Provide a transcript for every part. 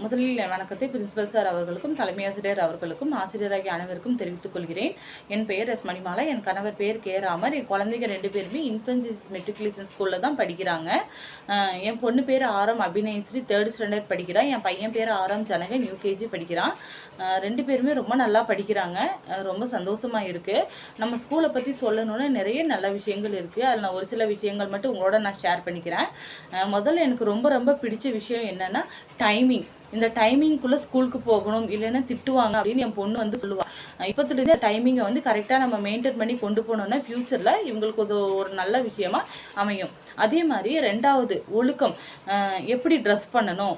முதலில் என் வணக்கத்தை principal sir அவர்களுக்கும் தலைமை ஆசிரியர் அவர்களுக்கும் ஆசிரியராகிய அனைவருக்கும் தெரிவித்துக் கொள்கிறேன். என் பெயர் எஸ் மணிமாலா. என் கணவர் பெயர் கே ராமர். என் குழந்தைங்க 2 பேருமே இன்ஃபன்ட் மெட்ரிகுலேஷன் ஸ்கூலில் தான் படிக்கிறாங்க. என் பொண்ணு பேர் ஆரம் அபிநயஸ்ரீ 3rd ஸ்டாண்டர்ட் படிக்கிறான். என் பையன் பேர் ஆரம் ஜனகன் UKG படிக்கிறான். 2 பேருமே ரொம்ப நல்லா படிக்கிறாங்க. ரொம்ப சந்தோஷமாக இருக்குது. நம்ம ஸ்கூலை பற்றி சொல்லணுன்னா நிறைய நல்ல விஷயங்கள் இருக்குது. அதில் நான் ஒரு சில விஷயங்கள் மட்டும் உங்களோட நான் ஷேர் பண்ணிக்கிறேன். முதல்ல எனக்கு ரொம்ப ரொம்ப பிடிச்ச விஷயம் என்னென்னா டைமிங். இந்த டைமிங்குள்ளே ஸ்கூலுக்கு போகணும், இல்லைன்னா திட்டுவாங்க அப்படின்னு என் பொண்ணு வந்து சொல்லுவாள். இப்போத்துலேருந்து டைமிங்கை வந்து கரெக்டாக நம்ம மெயின்டைன் பண்ணி கொண்டு போனோம்னா ஃப்யூச்சரில் இவங்களுக்கு ஒரு நல்ல விஷயமா அமையும். அதே மாதிரி 2வது ஒழுக்கம். எப்படி ட்ரெஸ் பண்ணணும்,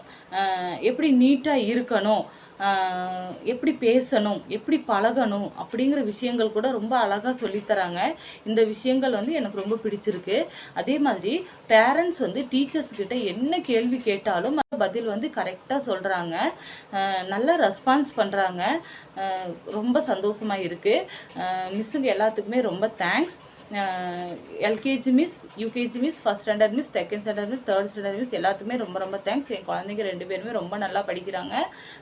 எப்படி நீட்டாக இருக்கணும், எப்படி பேசணும், எப்படி பழகணும் அப்படிங்கிற விஷயங்கள் கூட ரொம்ப அழகாக சொல்லித்தராங்க. இந்த விஷயங்கள் வந்து எனக்கு ரொம்ப பிடிச்சிருக்கு. அதே மாதிரி பேரண்ட்ஸ் வந்து டீச்சர்ஸ்கிட்ட என்ன கேள்வி கேட்டாலும் பதில் வந்து கரெக்டாக சொல்கிறாங்க. நல்லா ரெஸ்பான்ஸ் பண்ணுறாங்க. ரொம்ப சந்தோஷமாக இருக்குது. மிஸ்ஸுங்க எல்லாத்துக்குமே ரொம்ப thanks. LKG miss, UKG miss, 1st standard miss, 2nd standard miss, 3rd standard miss எல்லாத்துக்குமே ரொம்ப ரொம்ப தேங்க்ஸ். என் குழந்தைங்க 2 பேருமே ரொம்ப நல்லா படிக்கிறாங்க,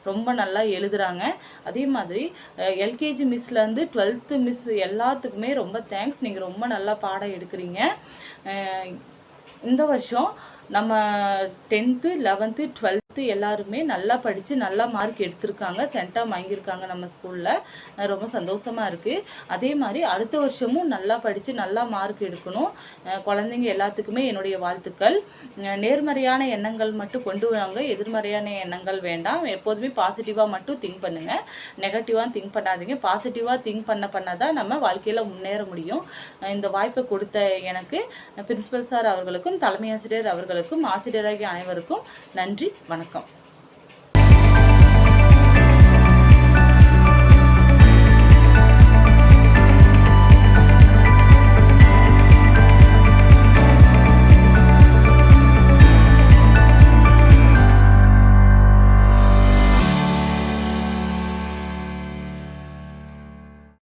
ரொம்ப நல்லா எழுதுகிறாங்க. அதே மாதிரி LKG மிஸ்லேருந்து 12th மிஸ் எல்லாத்துக்குமே ரொம்ப தேங்க்ஸ். நீங்கள் ரொம்ப நல்லா பாடம் எடுக்கிறீங்க. இந்த வருஷம் நம்ம 10th 11th 12th எல்லாருமே நல்லா படித்து நல்லா மார்க் எடுத்திருக்காங்க. சென்டம் வாங்கியிருக்காங்க நம்ம ஸ்கூலில். ரொம்ப சந்தோஷமாக இருக்குது. அதே மாதிரி அடுத்த வருஷமும் நல்லா படித்து நல்லா மார்க் எடுக்கணும். குழந்தைங்க எல்லாத்துக்குமே என்னுடைய வாழ்த்துக்கள். நேர்மறையான எண்ணங்கள் மட்டும் கொண்டு வாங்க, எதிர்மறையான எண்ணங்கள் வேண்டாம். எப்போதுமே பாசிட்டிவாக மட்டும் திங்க் பண்ணுங்கள், நெகட்டிவாக திங்க் பண்ணாதீங்க. பாசிட்டிவாக திங்க் பண்ண தான் நம்ம வாழ்க்கையில் முன்னேற முடியும். இந்த வாய்ப்பை கொடுத்த எனக்கு பிரின்சிபல் சார் அவர்களுக்கும் தலைமை ஆசிரியர் அவர்களுக்கும் ஆசிரியராகிய அனைவருக்கும் நன்றி. வணக்கம்.